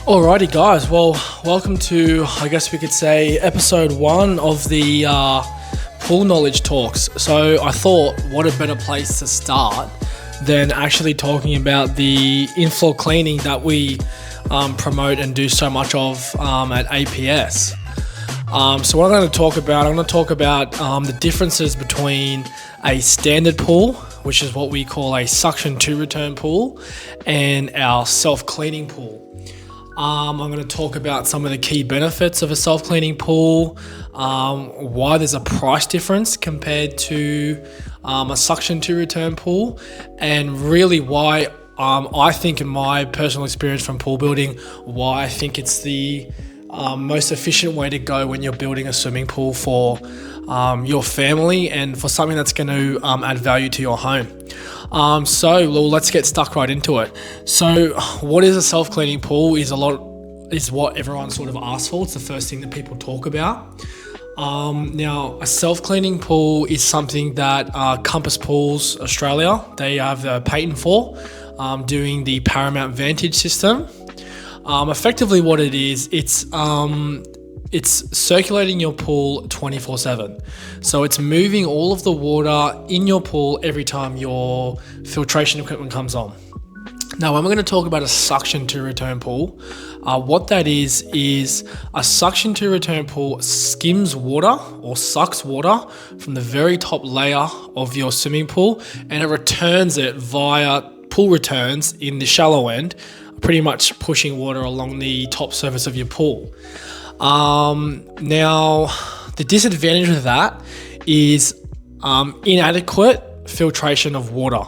Alrighty, guys. Well, welcome to, I guess we could say, episode 1 of the pool knowledge talks. So I thought, what a better place to start than actually talking about the inflow cleaning that we promote and do so much of at APS. So what I'm going to talk about the differences between a standard pool, which is what we call a suction to return pool, and our self-cleaning pool. I'm going to talk about some of the key benefits of a self-cleaning pool, why there's a price difference compared to a suction to return pool, and really why I think, in my personal experience from pool building, why I think it's the most efficient way to go when you're building a swimming pool for your family and for something that's going to add value to your home. So let's get stuck right into it. So what is a self-cleaning pool is what everyone sort of asks for. It's the first thing that people talk about. Now, a self-cleaning pool is something that Compass Pools Australia, they have the patent for, doing the Paramount Vantage system. Effectively what it is, it's circulating your pool 24/7. So it's moving all of the water in your pool every time your filtration equipment comes on. Now, when we're going to talk about a suction to return pool, what that is a suction to return pool skims water or sucks water from the very top layer of your swimming pool, and it returns it via pool returns in the shallow end, pretty much pushing water along the top surface of your pool. Now, the disadvantage of that is inadequate filtration of water.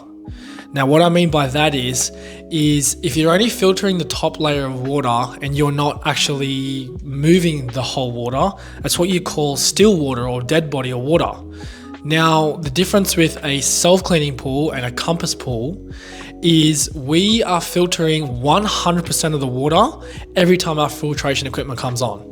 Now, what I mean by that is if you're only filtering the top layer of water and you're not actually moving the whole water, that's what you call still water or dead body of water. Now, the difference with a self-cleaning pool and a Compass pool is we are filtering 100% of the water every time our filtration equipment comes on.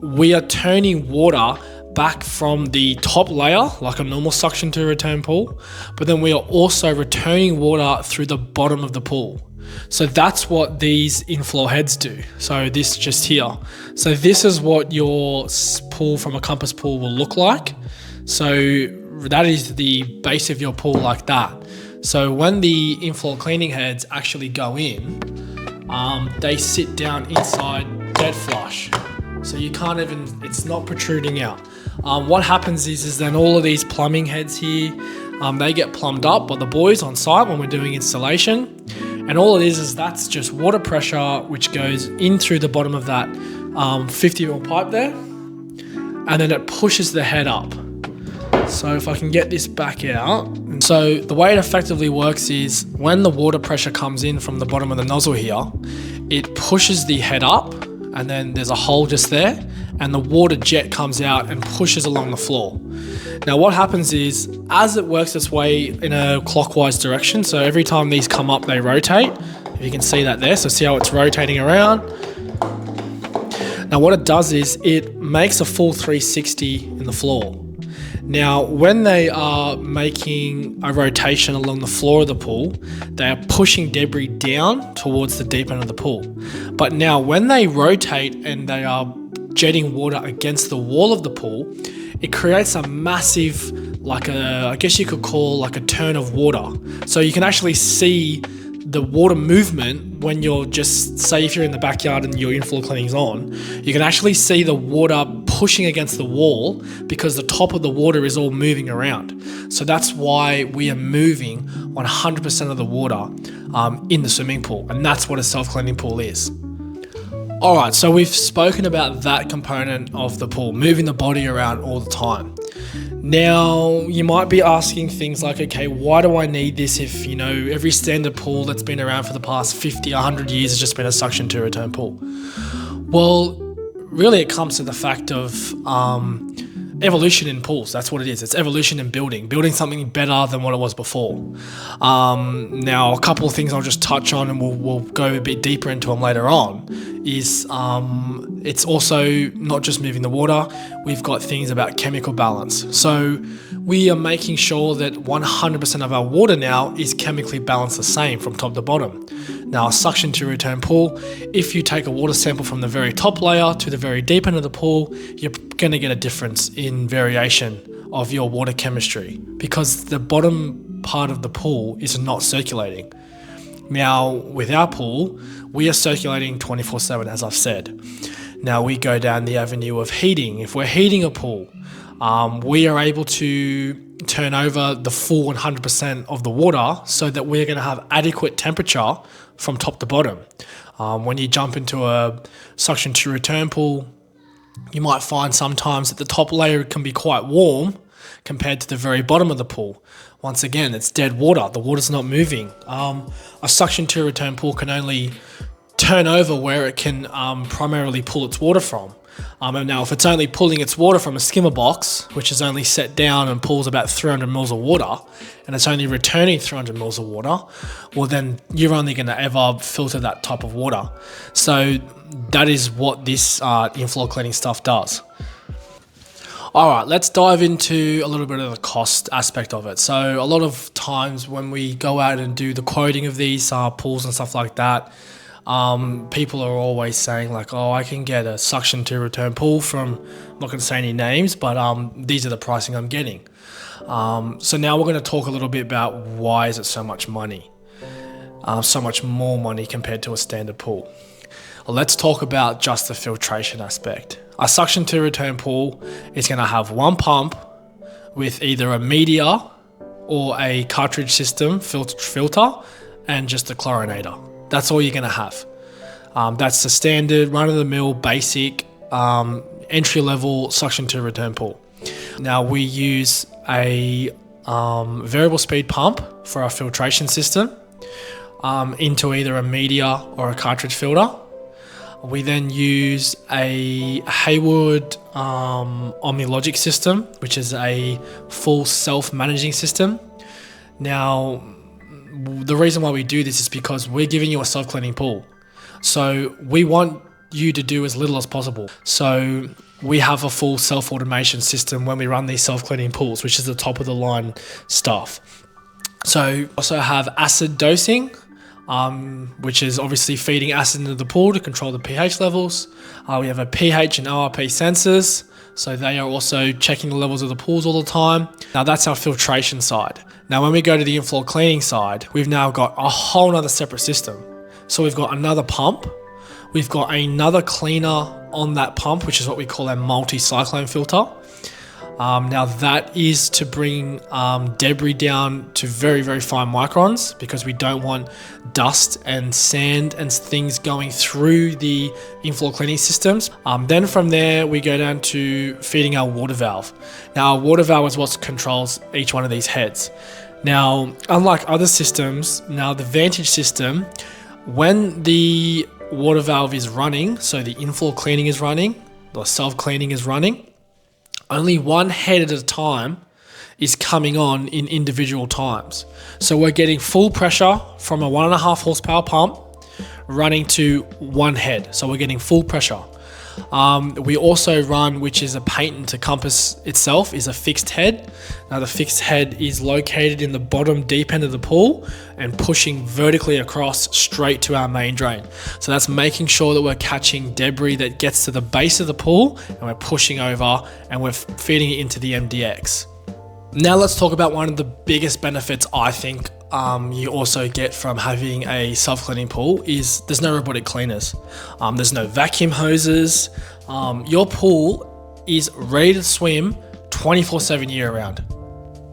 We are turning water back from the top layer like a normal suction to return pool, but then we are also returning water through the bottom of the pool. So that's what these inflow heads do. So this just here. So this is what your pool from a Compass pool will look like. So that is the base of your pool like that. So when the inflow cleaning heads actually go in, they sit down inside dead flush. So you can't even, it's not protruding out. What happens is then all of these plumbing heads here, they get plumbed up by the boys on site when we're doing installation. And all it is that's just water pressure which goes in through the bottom of that 50mm pipe there. And then it pushes the head up. So if I can get this back out. So the way it effectively works is when the water pressure comes in from the bottom of the nozzle here, it pushes the head up, and then there's a hole just there, and the water jet comes out and pushes along the floor. Now what happens is, as it works its way in a clockwise direction, so every time these come up they rotate, if you can see that there, so see how it's rotating around. Now what it does is it makes a full 360 in the floor. Now, when they are making a rotation along the floor of the pool, they are pushing debris down towards the deep end of the pool. But now when they rotate and they are jetting water against the wall of the pool, it creates a massive, I guess you could call like a turn of water. So you can actually see the water movement when you're just, say if you're in the backyard and your inflow cleaning's on, you can actually see the water pushing against the wall because the top of the water is all moving around. So that's why we are moving 100% of the water in the swimming pool, and that's what a self-cleaning pool is. Alright, so we've spoken about that component of the pool, moving the body around all the time. Now, you might be asking things like, okay, why do I need this if, every standard pool that's been around for the past 50, 100 years has just been a suction to return pool? Well, really it comes to the fact of evolution in pools. That's what it is. It's evolution in building something better than what it was before. Now, a couple of things I'll just touch on and we'll go a bit deeper into them later on is it's also not just moving the water. We've got things about chemical balance. So we are making sure that 100% of our water now is chemically balanced the same from top to bottom. Now, a suction to return pool, if you take a water sample from the very top layer to the very deep end of the pool, you're going to get a difference in variation of your water chemistry because the bottom part of the pool is not circulating. Now, with our pool, we are circulating 24/7, as I've said. Now, we go down the avenue of heating. If we're heating a pool, we are able to turn over the full 100% of the water so that we're going to have adequate temperature from top to bottom. When you jump into a suction to return pool, you might find sometimes that the top layer can be quite warm compared to the very bottom of the pool. Once again, it's dead water. The water's not moving. A suction to return pool can only turn over where it can primarily pull its water from. And now if it's only pulling its water from a skimmer box, which is only set down and pulls about 300 mils of water, and it's only returning 300 mils of water, well then you're only going to ever filter that type of water. So that is what this inflow cleaning stuff does. Alright, let's dive into a little bit of the cost aspect of it. So a lot of times when we go out and do the quoting of these pools and stuff like that, people are always saying like, oh, I can get a suction to return pool from, I'm not going to say any names, but these are the pricing I'm getting. So now we're going to talk a little bit about why is it so much money, so much more money compared to a standard pool. Well, let's talk about just the filtration aspect. A suction to return pool is going to have one pump with either a media or a cartridge system filter and just a chlorinator. That's all you're going to have. That's the standard run-of-the-mill basic entry-level suction to return pool. Now we use a variable speed pump for our filtration system into either a media or a cartridge filter. We then use a Hayward OmniLogic system, which is a full self-managing system. Now, the reason why we do this is because we're giving you a self-cleaning pool. So we want you to do as little as possible. So we have a full self-automation system when we run these self-cleaning pools, which is the top of the line stuff. So we also have acid dosing, which is obviously feeding acid into the pool to control the pH levels. We have a pH and ORP sensors, so they are also checking the levels of the pools all the time. Now that's our filtration side. Now when we go to the inflow cleaning side, we've now got a whole nother separate system. So we've got another pump, we've got another cleaner on that pump, which is what we call a multi-cyclone filter. Now that is to bring debris down to very, very fine microns because we don't want dust and sand and things going through the inflow cleaning systems. Then from there, we go down to feeding our water valve. Now our water valve is what controls each one of these heads. Now, unlike other systems, now the Vantage system, when the water valve is running, so the inflow cleaning is running, the self-cleaning is running, only one head at a time is coming on in individual times. So we're getting full pressure from a 1.5 horsepower pump running to one head. So we're getting full pressure. We also run, which is a patent to Compass itself, is a fixed head. Now the fixed head is located in the bottom deep end of the pool and pushing vertically across straight to our main drain. So that's making sure that we're catching debris that gets to the base of the pool and we're pushing over and we're feeding it into the MDX. Now let's talk about one of the biggest benefits I think you also get from having a self-cleaning pool is there's no robotic cleaners. There's no vacuum hoses. Your pool is ready to swim 24/7 year round.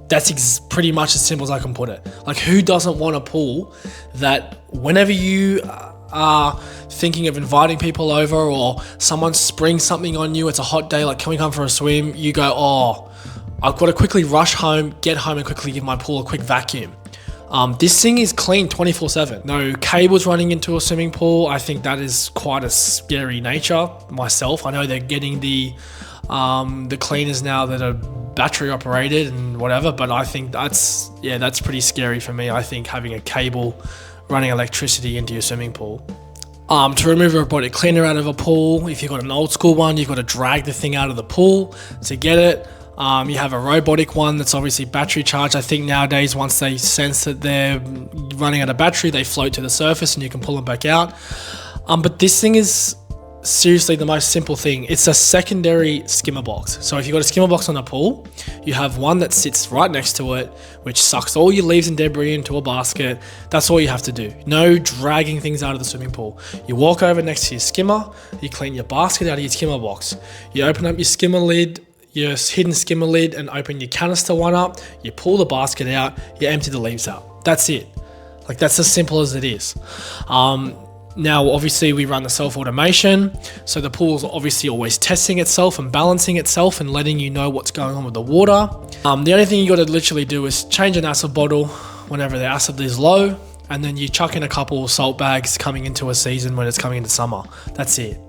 That's pretty much as simple as I can put it. Like, who doesn't want a pool that whenever you are thinking of inviting people over or someone springs something on you, it's a hot day, like, can we come for a swim? You go, oh, I've got to quickly rush home, get home and quickly give my pool a quick vacuum. This thing is clean 24/7. No cables running into a swimming pool. I think that is quite a scary nature myself. I know they're getting the cleaners now that are battery operated and whatever, but I think that's pretty scary for me. I think having a cable running electricity into your swimming pool. To remove a robotic cleaner out of a pool, if you've got an old school one, you've got to drag the thing out of the pool to get it. You have a robotic one that's obviously battery charged. I think nowadays, once they sense that they're running out of battery, they float to the surface and you can pull them back out. But this thing is seriously the most simple thing. It's a secondary skimmer box. So if you've got a skimmer box on a pool, you have one that sits right next to it, which sucks all your leaves and debris into a basket. That's all you have to do. No dragging things out of the swimming pool. You walk over next to your skimmer, you clean your basket out of your skimmer box. You open up your skimmer lid, your hidden skimmer lid, and open your canister one up. You pull the basket out, you empty the leaves out. That's it. Like, that's as simple as it is. Now, obviously, we run the self-automation, so the pool's obviously always testing itself and balancing itself and letting you know what's going on with the water. The only thing you got to literally do is change an acid bottle whenever the acid is low, and then you chuck in a couple of salt bags coming into a season when it's coming into summer. That's it.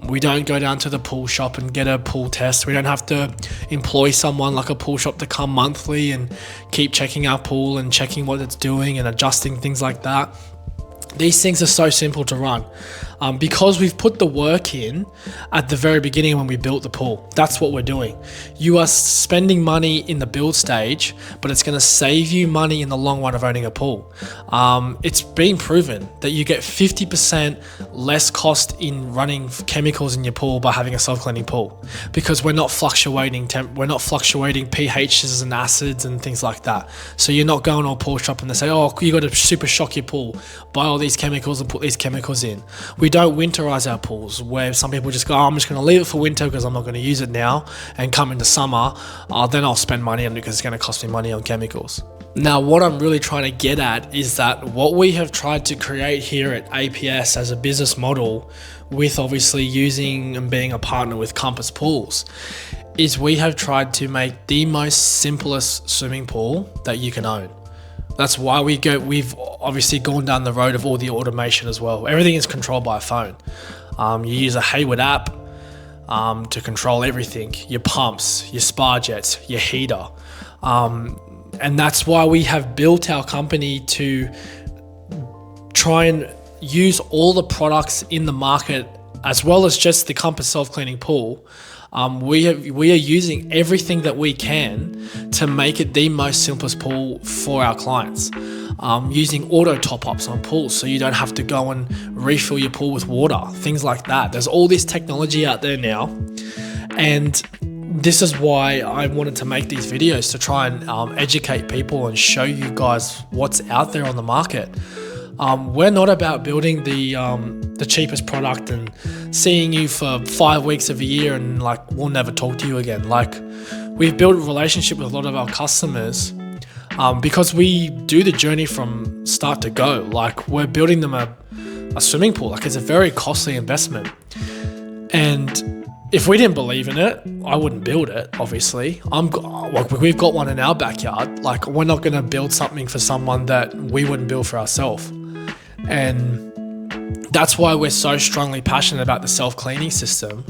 We don't go down to the pool shop and get a pool test. We don't have to employ someone like a pool shop to come monthly and keep checking our pool and checking what it's doing and adjusting things like that. These things are so simple to run because we've put the work in at the very beginning when we built the pool. That's what we're doing. You are spending money in the build stage, but it's going to save you money in the long run of owning a pool. It's been proven that you get 50% less cost in running chemicals in your pool by having a self-cleaning pool, because we're not fluctuating pHs and acids and things like that. So you're not going to a pool shop and they say, oh, you got to super shock your pool, buy all these chemicals and put these chemicals in. We don't winterize our pools, where some people just go, oh, I'm just going to leave it for winter because I'm not going to use it now, and come into summer, then I'll spend money on it because it's going to cost me money on chemicals. Now, what I'm really trying to get at is that what we have tried to create here at APS as a business model, with obviously using and being a partner with Compass Pools, is we have tried to make the most simplest swimming pool that you can own. That's why we've obviously gone down the road of all the automation as well. Everything is controlled by a phone. You use a Hayward app to control everything, your pumps, your spa jets, your heater. And that's why we have built our company to try and use all the products in the market, as well as just the Compass self-cleaning pool. We are using everything that we can to make it the most simplest pool for our clients. Using auto top-ups on pools, so you don't have to go and refill your pool with water, things like that. There's all this technology out there now, and this is why I wanted to make these videos, to try and educate people and show you guys what's out there on the market. We're not about building the cheapest product and seeing you for 5 weeks of a year and like we'll never talk to you again. Like, we've built a relationship with a lot of our customers because we do the journey from start to go. Like, we're building them a swimming pool. Like, it's a very costly investment, and if we didn't believe in it, I wouldn't build it, obviously. We've got one in our backyard. Like, we're not going to build something for someone that we wouldn't build for ourselves. And that's why we're so strongly passionate about the self-cleaning system,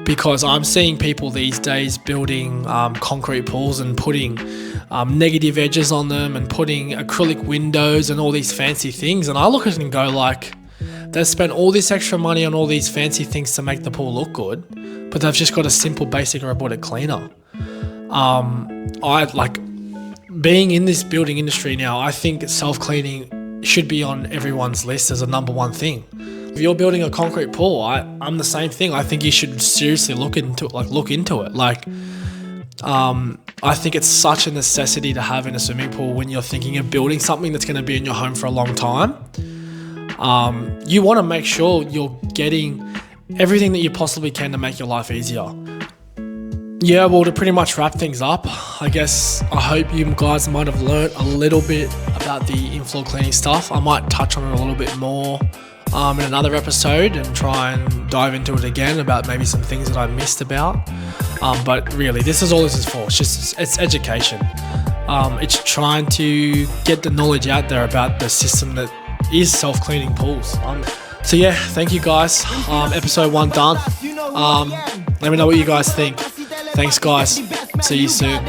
because I'm seeing people these days building concrete pools and putting negative edges on them and putting acrylic windows and all these fancy things. And I look at it and go like, they've spent all this extra money on all these fancy things to make the pool look good, but they've just got a simple basic robotic cleaner. I like being in this building industry now. I think self-cleaning should be on everyone's list as a number one thing. If you're building a concrete pool, I'm the same thing. I think you should seriously look into it. I think it's such a necessity to have in a swimming pool when you're thinking of building something that's going to be in your home for a long time. You want to make sure you're getting everything that you possibly can to make your life easier. Yeah, well, to pretty much wrap things up, I hope you guys might have learnt a little bit about the inflow cleaning stuff. I might touch on it a little bit more in another episode and try and dive into it again about maybe some things that I missed about. But really, this is all this is for. It's education. It's trying to get the knowledge out there about the system that is self-cleaning pools. So yeah, thank you guys. Episode 1 done. Let me know what you guys think. Thanks guys. See you soon.